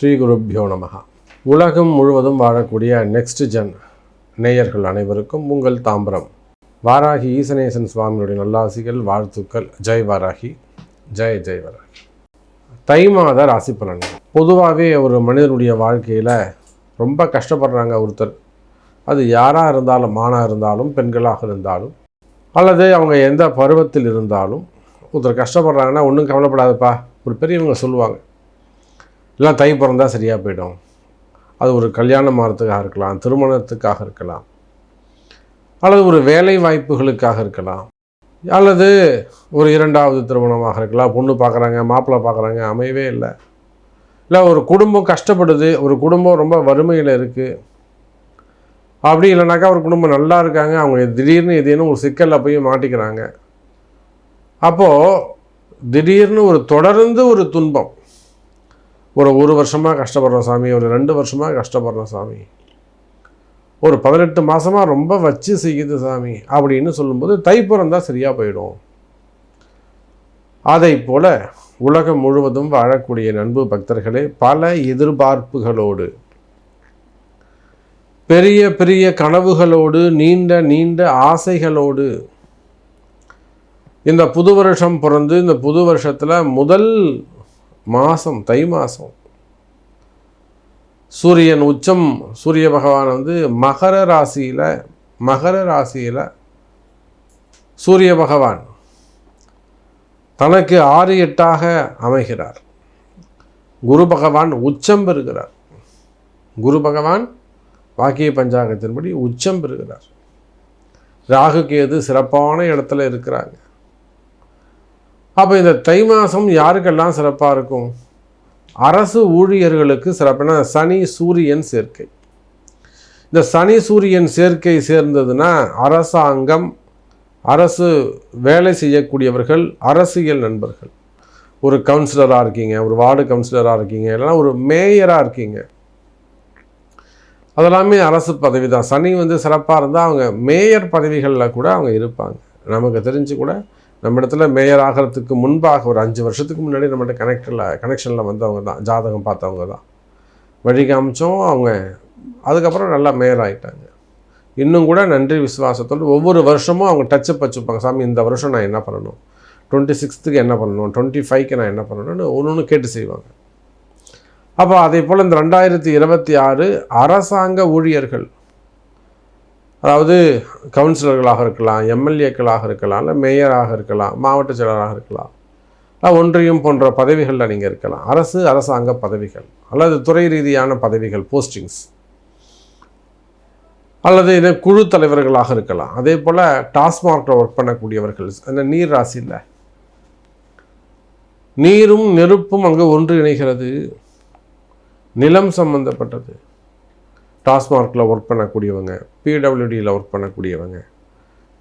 ஸ்ரீ குருப்யோ நமஹ. உலகம் முழுவதும் வாழக்கூடிய நெக்ஸ்ட் ஜென் நேயர்கள் அனைவருக்கும் உங்கள் தாம்பரம் வாராகி ஈசனேசன் சுவாமியுடைய நல்லாசிகள், வாழ்த்துக்கள். ஜெய் வாராகி, ஜெய் ஜெய் வாராகி. தை மாத ராசி பலன்கள். பொதுவாகவே ஒரு மனிதனுடைய வாழ்க்கையில் ரொம்ப கஷ்டப்படுறாங்க ஒருத்தர். அது யாராக இருந்தாலும், ஆணாக இருந்தாலும், பெண்களாக இருந்தாலும், அல்லது அவங்க எந்த பருவத்தில் இருந்தாலும் ஒருத்தர் கஷ்டப்படுறாங்கன்னா ஒன்றும் கவலைப்படாதப்பா. ஒரு பெரியவங்க சொல்லுவாங்க, எல்லாம் தை பிறந்தா சரியாக போயிடும். அது ஒரு கல்யாணம் ஆகிறதுக்காக இருக்கலாம், திருமணத்துக்காக இருக்கலாம், அல்லது ஒரு வேலை வாய்ப்புகளுக்காக இருக்கலாம், அல்லது ஒரு இரண்டாவது திருமணமாக இருக்கலாம். பொண்ணு பார்க்குறாங்க, மாப்பிள்ளை பார்க்குறாங்க, அமையவே இல்லை. இல்லை ஒரு குடும்பம் கஷ்டப்படுது, ஒரு குடும்பம் ரொம்ப வறுமையில் இருக்குது. அப்படி இல்லைனாக்கா ஒரு குடும்பம் நல்லா இருக்காங்க, அவங்க திடீர்னு ஏதேனும் ஒரு சிக்கலில் போய் மாட்டிக்கிறாங்க. அப்போது திடீர்னு ஒரு தொடர்ந்து ஒரு துன்பம், ஒரு வருஷமாக கஷ்டப்படுறோம் சாமி, ஒரு 2 வருஷமாக கஷ்டப்படுறோம் சாமி, ஒரு 18 மாதமாக ரொம்ப வச்சு செய்யுது சாமி அப்படின்னு சொல்லும்போது தை பிறந்தால் சரியாக போயிடும். அதை போல் உலகம் முழுவதும் வாழக்கூடிய நண்பு பக்தர்களே, பல எதிர்பார்ப்புகளோடு, பெரிய பெரிய கனவுகளோடு, நீண்ட நீண்ட ஆசைகளோடு இந்த புது வருஷம் பிறந்து, இந்த புது வருஷத்தில் முதல் மாதம் தை மாதம் சூரியன் உச்சம், சூரிய பகவான் மகர ராசியில் சூரிய பகவான் தனக்கு 6-8 அமைகிறார். குரு பகவான் உச்சம் பெறுகிறார். குரு பகவான் வாக்கிய பஞ்சாங்கத்தின்படி உச்சம் பெறுகிறார். ராகு கேது சிறப்பான இடத்துல இருக்கிறாங்க. அப்போ இந்த தை மாதம் யாருக்கெல்லாம் சிறப்பாக இருக்கும்? அரசு ஊழியர்களுக்கு சிறப்பான சனி சூரியன் சேர்க்கை. இந்த சனி சூரியன் சேர்க்கை சேர்ந்ததுன்னா அரசாங்கம், அரசு வேலை செய்யக்கூடியவர்கள், அரசியல் நண்பர்கள், ஒரு கவுன்சிலராக இருக்கீங்க, ஒரு வார்டு கவுன்சிலராக இருக்கீங்க, இல்லைனா ஒரு மேயராக இருக்கீங்க, அதெல்லாமே அரசு பதவி தான். சனி சிறப்பாக இருந்தால் அவங்க மேயர் பதவிகளில் கூட அவங்க இருப்பாங்க. நமக்கு தெரிஞ்சு கூட நம்ம இடத்துல மேயர் ஆகிறதுக்கு முன்பாக ஒரு 5 வருஷத்துக்கு முன்னாடி நம்மகிட்ட கனெக்ஷனில் வந்தவங்க தான், ஜாதகம் பார்த்தவங்க தான், வழி காமிச்சோம். அவங்க அதுக்கப்புறம் நல்லா மேயர் ஆகிட்டாங்க. இன்னும் கூட நன்றி விசுவாசத்தோடு ஒவ்வொரு வருஷமும் அவங்க டச்சப் வச்சுப்பாங்க. சாமி இந்த வருஷம் நான் என்ன பண்ணணும், 26க்கு என்ன பண்ணணும், 25க்கு நான் என்ன பண்ணணும்னு ஒன்று கேட்டு செய்வாங்க. அப்போ அதே போல் இந்த 2026 அரசாங்க ஊழியர்கள், அதாவது கவுன்சிலர்களாக இருக்கலாம், எம்எல்ஏக்களாக இருக்கலாம், இல்லை மேயராக இருக்கலாம், மாவட்ட செயலராக இருக்கலாம், ஒன்றியம் போன்ற பதவிகளில் நீங்கள் இருக்கலாம். அரசாங்க பதவிகள் அல்லது துறை ரீதியான பதவிகள், போஸ்டிங்ஸ், அல்லது இதை குழு தலைவர்களாக இருக்கலாம். அதே போல் டாஸ்மார்க்கில் ஒர்க் பண்ணக்கூடியவர்கள், அந்த நீர் ராசியில் நீரும் நெருப்பும் அங்கே ஒன்று இணைகிறது, நிலம் சம்பந்தப்பட்டது. டாஸ்மார்க்கில் ஒர்க் பண்ணக்கூடியவங்க, பிடபிள்யூடியில் ஒர்க் பண்ணக்கூடியவங்க,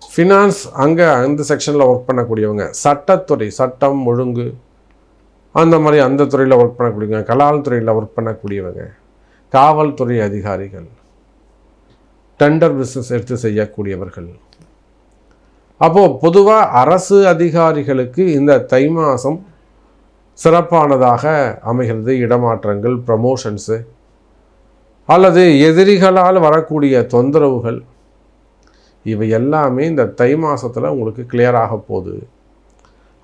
ஃபினான்ஸ் அங்கே அந்த செக்ஷனில் ஒர்க் பண்ணக்கூடியவங்க, சட்டத்துறை, சட்டம் ஒழுங்கு அந்த மாதிரி அந்த துறையில் ஒர்க் பண்ணக்கூடியவங்க, கலால் துறையில் ஒர்க் பண்ணக்கூடியவங்க, காவல்துறை அதிகாரிகள், டெண்டர் பிஸ்னஸ் எடுத்து செய்யக்கூடியவர்கள். அப்போது பொதுவாக அரசு அதிகாரிகளுக்கு இந்த தை மாதம் சிறப்பானதாக அமைகிறது. இடமாற்றங்கள், ப்ரமோஷன்ஸு, அல்லது எதிரிகளால் வரக்கூடிய தொந்தரவுகள், இவை எல்லாமே இந்த தை மாதத்தில் உங்களுக்கு கிளியராக போகுது.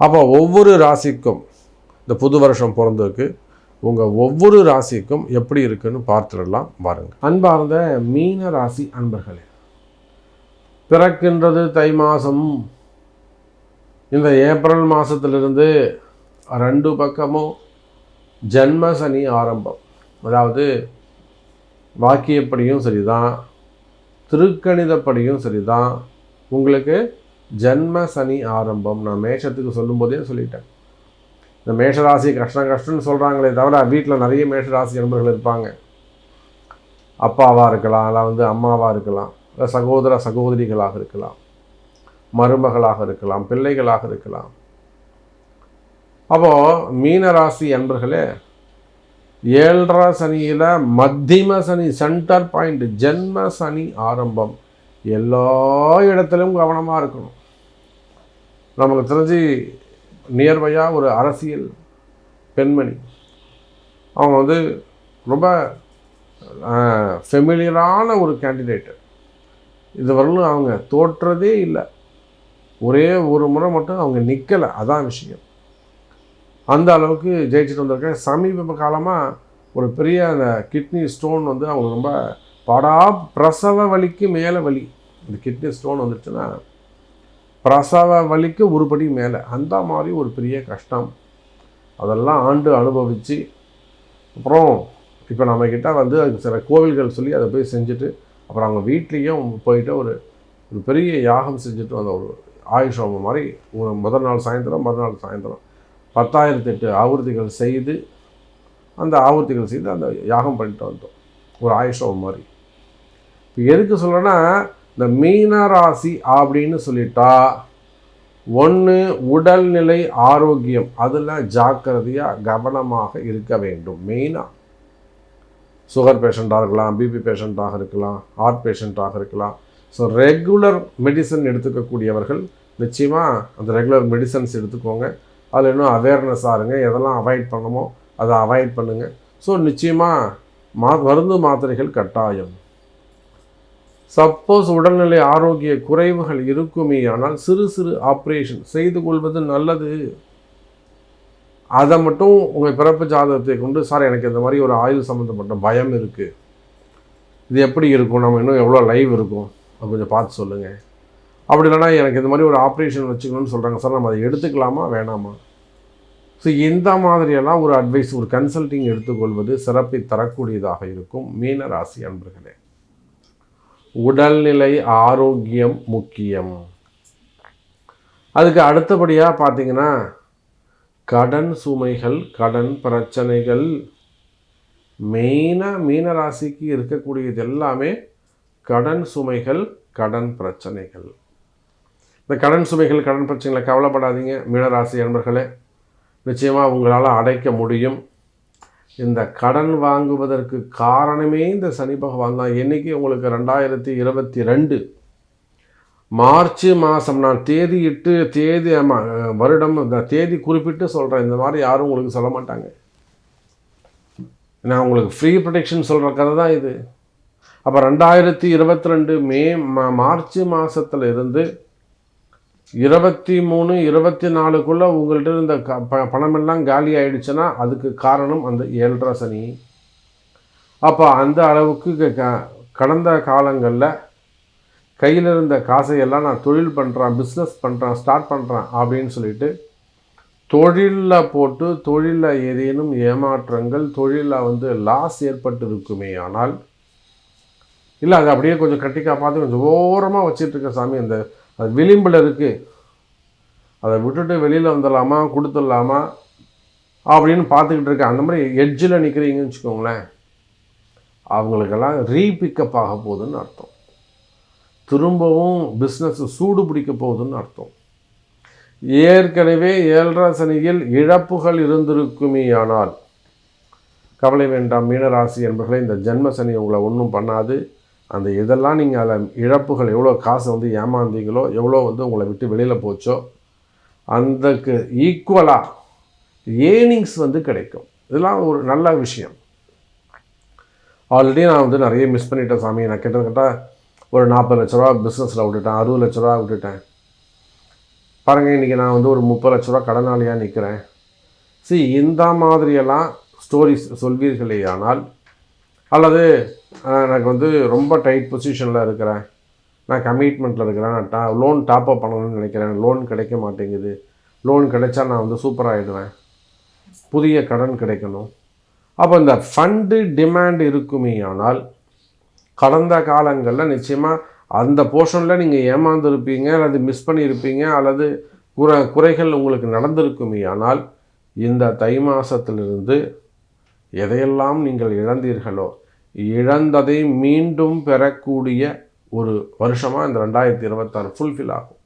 அப்போ ஒவ்வொரு ராசிக்கும் இந்த புது வருஷம் பிறந்ததுக்கு உங்கள் ஒவ்வொரு ராசிக்கும் எப்படி இருக்குன்னு பார்த்துடலாம் பாருங்கள். அன்பார்ந்த மீன ராசி அன்பர்களே, பிறக்கின்றது தை மாதம். இந்த ஏப்ரல் மாதத்திலிருந்து 2 பக்கமும் ஜென்ம சனி ஆரம்பம். அதாவது வாக்கியப்படியும் சரிதான், திருக்கணிதப்படியும் சரிதான், உங்களுக்கு ஜென்ம சனி ஆரம்பம். நான் மேஷத்துக்கு சொல்லும்போதே சொல்லிட்டேன். இந்த மேஷராசி கஷ்டம்னு சொல்கிறாங்களே தவிர வீட்டில் நிறைய மேஷராசி நண்பர்கள் இருப்பாங்க. அப்பாவாக இருக்கலாம், இல்லை அம்மாவாக இருக்கலாம், இல்லை சகோதர சகோதரிகளாக இருக்கலாம், மருமகளாக இருக்கலாம், பிள்ளைகளாக இருக்கலாம். அப்போது மீனராசி அன்பர்களே, 7.5 சனியில் மத்தியம சனி, சென்டர் பாயிண்ட், ஜென்ம சனி ஆரம்பம். எல்லா இடத்துலையும் கவனமாக இருக்கணும். நமக்கு தெரிஞ்சு நியர்பையாக ஒரு அரசியல் பெண்மணி, அவங்க ரொம்ப ஃபெமிலியரான ஒரு கேண்டிடேட்டு. இது வரலும் அவங்க தோற்றதே இல்லை. ஒரே ஒரு முறை மட்டும் அவங்க நிற்கலை, அதான் விஷயம். அந்த அளவுக்கு ஜெயிச்சுட்டு வந்திருக்கேன். சமீப காலமாக ஒரு பெரிய அந்த கிட்னி ஸ்டோன் வந்து அவங்களுக்கு ரொம்ப பிரசவ வலிக்கு மேலே வலி. இந்த கிட்னி ஸ்டோன் வந்துடுச்சுன்னா பிரசவ வலிக்கு ஒருபடி மேலே, அந்த மாதிரி ஒரு பெரிய கஷ்டம். அதெல்லாம் ஆண்டு அனுபவித்து அப்புறம் இப்போ நம்மக்கிட்ட வந்து அதுக்கு சில கோவில்கள் சொல்லி அதை போய் செஞ்சுட்டு அப்புறம் அவங்க வீட்லேயும் போயிட்டு ஒரு பெரிய யாகம் செஞ்சுட்டு வந்த ஒரு ஆயுஷ் ஹோமம் மாதிரி முதல் நாள் சாயந்தரம் மறுநாள் சாயந்தரம் 10,008 ஆவர்த்திகள் செய்து அந்த யாகம் பண்ணிட்டு வந்தோம், ஒரு ஆயுஷ் ஹோமம் மாதிரி. இப்போ எதுக்கு சொல்கிறேன்னா, இந்த மீன ராசி அப்படின்னு சொல்லிட்டா ஒன்று உடல்நிலை ஆரோக்கியம், அதில் ஜாக்கிரதையாக கவனமாக இருக்க வேண்டும். மெயினாக சுகர் பேஷண்ட்டாக இருக்கலாம், பிபி பேஷண்ட்டாக இருக்கலாம், ஹார்ட் பேஷண்ட்டாக இருக்கலாம். ஸோ ரெகுலர் மெடிசன் எடுத்துக்கக்கூடியவர்கள் நிச்சயமாக அந்த ரெகுலர் மெடிசன்ஸ் எடுத்துக்கோங்க. அதில் இன்னும் அவேர்னஸாக இருங்க, எதெல்லாம் அவாய்ட் பண்ணணுமோ அதை அவாய்ட் பண்ணுங்கள். ஸோ நிச்சயமாக மருந்து மாத்திரைகள் கட்டாயம். சப்போஸ் உடல்நிலை ஆரோக்கிய குறைவுகள் இருக்குமே ஆனால் சிறு சிறு ஆப்ரேஷன் செய்து கொள்வது நல்லது. அதை மட்டும் உங்கள் பிறப்பு ஜாதகத்தை கொண்டு, சார் எனக்கு இந்த மாதிரி ஒரு ஆயுள் சம்மந்தப்பட்ட பயம் இருக்குது, இது எப்படி இருக்கும், நம்ம இன்னும் எவ்வளோ லைவ் இருக்கும் அது கொஞ்சம் பார்த்து சொல்லுங்கள். அப்படி இல்லைனா எனக்கு இந்த மாதிரி ஒரு ஆப்ரேஷன் வச்சுக்கணும்னு சொல்கிறாங்க சார், நம்ம அதை எடுத்துக்கலாமா வேணாமா? ஸோ இந்த மாதிரியெல்லாம் ஒரு அட்வைஸ், ஒரு கன்சல்டிங் எடுத்துக்கொள்வது சிறப்பை தரக்கூடியதாக இருக்கும். மீன ராசி அன்பர்களே, உடல்நிலை ஆரோக்கியம் முக்கியம். அதுக்கு அடுத்தபடியாக பார்த்தீங்கன்னா கடன் சுமைகள், கடன் பிரச்சனைகள். மெயினாக மீன ராசிக்கு இருக்கக்கூடியது எல்லாமே கடன் சுமைகள், கடன் பிரச்சனைகள். இந்த கடன் சுமைகள், கடன் பிரச்சனைகளை கவலைப்படாதீங்க மீனராசி அன்பர்களே, நிச்சயமாக உங்களால் அடைக்க முடியும். இந்த கடன் வாங்குவதற்கு காரணமே இந்த சனி பகவான் தான். என்றைக்கு உங்களுக்கு 2022 மார்ச் மாதம், நான் தேதி வருடம் இந்த தேதி குறிப்பிட்டு சொல்கிறேன், இந்த மாதிரி யாரும் உங்களுக்கு சொல்ல மாட்டாங்க. நான் உங்களுக்கு ஃப்ரீ ப்ரொடெக்ஷன் சொல்கிற கதை தான் இது. அப்போ 2022 மார்ச் மாதத்தில் இருந்து 23, 24க்குள்ளே உங்கள்கிட்ட இருந்த பணமெல்லாம் காலி ஆகிடுச்சுன்னா அதுக்கு காரணம் அந்த 7.5 சனி. அப்போ அந்த அளவுக்கு கடந்த காலங்களில் கையில் இருந்த காசையெல்லாம் நான் தொழில் பண்ணுறேன், பிஸ்னஸ் பண்ணுறேன், ஸ்டார்ட் பண்ணுறேன் அப்படின்னு சொல்லிட்டு தொழிலில் போட்டு தொழிலில் ஏதேனும் ஏமாற்றங்கள், தொழிலில் வந்து லாஸ் ஏற்பட்டு இருக்குமே ஆனால், இல்லை அது அப்படியே கொஞ்சம் கட்டிக்கா பார்த்து கொஞ்சம் ஓரமாக வச்சிட்ருக்க சாமி, அந்த அது விளிம்பில் இருக்குது, அதை விட்டுட்டு வெளியில் வந்துடலாமா கொடுத்துடலாமா அப்படின்னு பார்த்துக்கிட்டு இருக்கேன். அந்த மாதிரி எட்ஜில் நிற்கிறீங்கன்னு வச்சுக்கோங்களேன், அவங்களுக்கெல்லாம் ரீபிக்கப் ஆக போகுதுன்னு அர்த்தம். திரும்பவும் பிஸ்னஸ் சூடு பிடிக்க போகுதுன்னு அர்த்தம். ஏற்கனவே 7.5 சனியில் இழப்புகள் இருந்திருக்குமே ஆனால் கவலை வேண்டாம் மீனராசி என்பர்களே, இந்த ஜென்ம சனி உங்களை ஒன்றும் பண்ணாது. அந்த இதெல்லாம் நீங்கள் அதில் இழப்புகள் எவ்வளோ காசு வந்து ஏமாந்தீங்களோ, எவ்வளோ வந்து உங்களை விட்டு வெளியில் போச்சோ, அந்தக்கு ஈக்குவலாக ஏர்னிங்ஸ் வந்து கிடைக்கும். இதெல்லாம் ஒரு நல்ல விஷயம். ஆல்ரெடி நான் வந்து நிறைய மிஸ் பண்ணிட்டேன் சாமி. நான் கிட்டத்தட்ட ஒரு 40 லட்ச ரூபா பிஸ்னஸில் விட்டுட்டேன், 60 லட்ச ரூபா விட்டுட்டேன். பாருங்கள், இன்றைக்கி நான் வந்து ஒரு 30 லட்ச ரூபா கடனாளியாக நிற்கிறேன். இந்த மாதிரியெல்லாம் ஸ்டோரிஸ் சொல்வீர்களே ஆனால், அல்லது எனக்கு வந்து ரொம்ப டைட் பொசிஷனில் இருக்கிறேன், நான் கமிட்மெண்ட்டில் இருக்கிறேன், நான் லோன் டாப்அப் பண்ணணும்னு நினைக்கிறேன், லோன் கிடைக்க மாட்டேங்குது, லோன் கிடைச்சா நான் வந்து சூப்பராகிடுவேன், புதிய கடன் கிடைக்கணும். அப்போ இந்த ஃபண்டு டிமாண்ட் இருக்குமே ஆனால் கடந்த காலங்களில் நிச்சயமாக அந்த போர்ஷனில் நீங்கள் ஏமாந்துருப்பீங்க, அல்லது மிஸ் பண்ணியிருப்பீங்க, அல்லது குறைகள் உங்களுக்கு நடந்திருக்குமே ஆனால் இந்த தை மாதத்திலிருந்து எதையெல்லாம் நீங்கள் இழந்தீர்களோ இழந்ததை மீண்டும் பெறக்கூடிய ஒரு வருஷமாக இந்த 2026 ஃபுல்ஃபில் ஆகும்.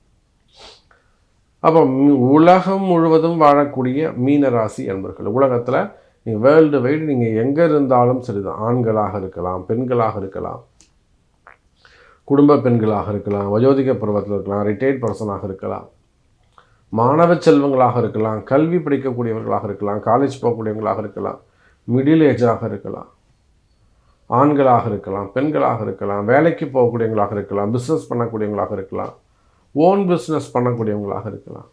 அப்போ உலகம் முழுவதும் வாழக்கூடிய மீனராசி என்பர்கள், உலகத்தில் நீங்கள் வேர்ல்டு வைடு நீங்கள் எங்கே இருந்தாலும் சரிதான், ஆண்களாக இருக்கலாம், பெண்களாக இருக்கலாம், குடும்ப பெண்களாக இருக்கலாம், வயோதிக பருவத்தில் இருக்கலாம், ரிட்டையர்ட் பர்சனாக இருக்கலாம், மாணவ செல்வங்களாக இருக்கலாம், கல்வி படிக்கக்கூடியவர்களாக இருக்கலாம், காலேஜ் போகக்கூடியவங்களாக இருக்கலாம், மிடில் ஏஜாக இருக்கலாம். ஆண்களாக இருக்கலாம், பெண்களாக இருக்கலாம், வேலைக்கு போகக்கூடியவங்களாக இருக்கலாம், பிஸ்னஸ் பண்ணக்கூடியவங்களாக இருக்கலாம், ஓன் பிஸ்னஸ் பண்ணக்கூடியவங்களாக இருக்கலாம்.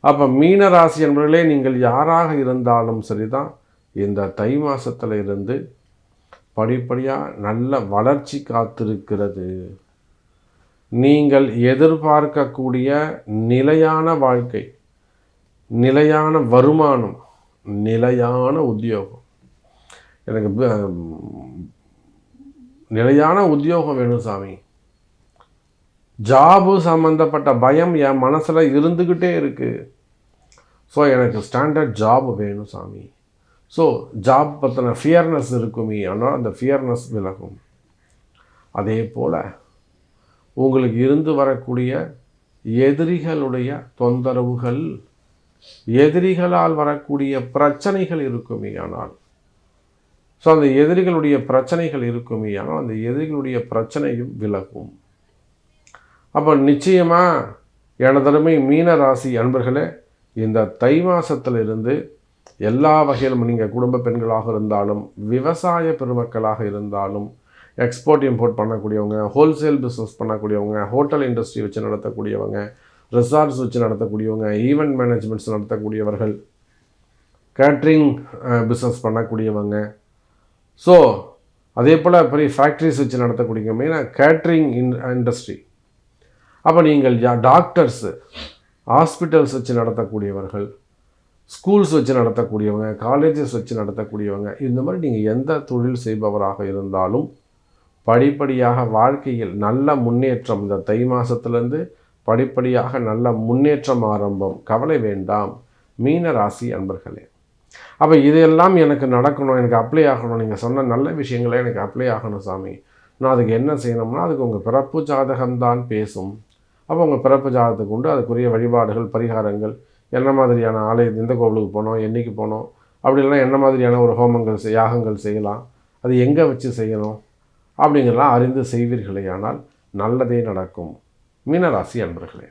அப்போ மீனராசி என்பவர்களே, நீங்கள் யாராக இருந்தாலும் சரிதான், இந்த தை மாதத்தில் இருந்து படிப்படியாக நல்ல வளர்ச்சி காத்திருக்கிறது. நீங்கள் எதிர்பார்க்கக்கூடிய நிலையான வாழ்க்கை, நிலையான வருமானம், நிலையான உத்தியோகம். எனக்கு நிலையான உத்தியோகம் வேணும் சாமி. ஜாபு சம்மந்தப்பட்ட பயம் என் மனசில் இருந்துக்கிட்டே இருக்குது. ஸோ எனக்கு ஸ்டாண்டர்ட் ஜாப் வேணும் சாமி. ஸோ ஜாப் பற்றின ஃபியர்னஸ் இருக்குமே, ஆனால் அந்த ஃபியர்னஸ் விலகும். அதே போல் உங்களுக்கு இருந்து வரக்கூடிய எதிரிகளுடைய தொந்தரவுகள், எதிரிகளால் வரக்கூடிய பிரச்சனைகள் இருக்குமே ஆனால், ஸோ அந்த எதிரிகளுடைய பிரச்சனைகள் இருக்குமே ஆனால் அந்த எதிரிகளுடைய பிரச்சனையும் விலகும். அப்போ நிச்சயமாக எனதருமை மீன ராசி அன்பர்களே, இந்த தை மாதத்திலிருந்து எல்லா வகையிலும் நீங்கள் குடும்ப பெண்களாக இருந்தாலும், விவசாய பெருமக்களாக இருந்தாலும், எக்ஸ்போர்ட் இம்போர்ட் பண்ணக்கூடியவங்க, ஹோல்சேல் பிஸ்னஸ் பண்ணக்கூடியவங்க, ஹோட்டல் இண்டஸ்ட்ரி வச்சு நடத்தக்கூடியவங்க, ரிசார்ட்ஸ் வச்சு நடத்தக்கூடியவங்க, ஈவெண்ட் மேனேஜ்மெண்ட்ஸ் நடத்தக்கூடியவர்கள், கேட்ரிங் பிஸ்னஸ் பண்ணக்கூடியவங்க, ஸோ அதே போல் பெரிய ஃபேக்ட்ரிஸ் வச்சு நடத்தக்கூடியவங்க, மெயினாக கேட்ரிங் இண்டஸ்ட்ரி. அப்போ நீங்கள் டாக்டர்ஸு, ஹாஸ்பிட்டல்ஸ் வச்சு நடத்தக்கூடியவர்கள், ஸ்கூல்ஸ் வச்சு நடத்தக்கூடியவங்க, காலேஜஸ் வச்சு நடத்தக்கூடியவங்க, இந்த மாதிரி நீங்கள் எந்த தொழில் செய்பவராக இருந்தாலும் படிப்படியாக வாழ்க்கையில் நல்ல முன்னேற்றம். இந்த தை மாதத்துலேருந்து படிப்படியாக நல்ல முன்னேற்றம் ஆரம்பம். கவலை வேண்டாம் மீன ராசி அன்பர்களே. அப்போ இதையெல்லாம் எனக்கு நடக்கணும், எனக்கு அப்ளை ஆகணும், நீங்கள் சொன்ன நல்ல விஷயங்களே எனக்கு அப்ளை ஆகணும் சாமி. நான் அதுக்கு என்ன செய்யணும்னா, அதுக்கு உங்கள் பிறப்பு ஜாதகம்தான் பேசும். அப்போ உங்கள் பிறப்பு ஜாதகத்துக்கு உண்டு அதுக்குரிய வழிபாடுகள், பரிகாரங்கள், என்ன மாதிரியான ஆலயம், எந்த கோவிலுக்கு போனோம், என்றைக்கு போனோம், அப்படி இல்லைனா என்ன மாதிரியான ஒரு ஹோமங்கள் யாகங்கள் செய்யலாம், அது எங்கே வச்சு செய்யணும் அப்படிங்கிறலாம் அறிந்து செய்வீர்களே ஆனால் நல்லதே நடக்கும் மீனராசி அன்பர்களே.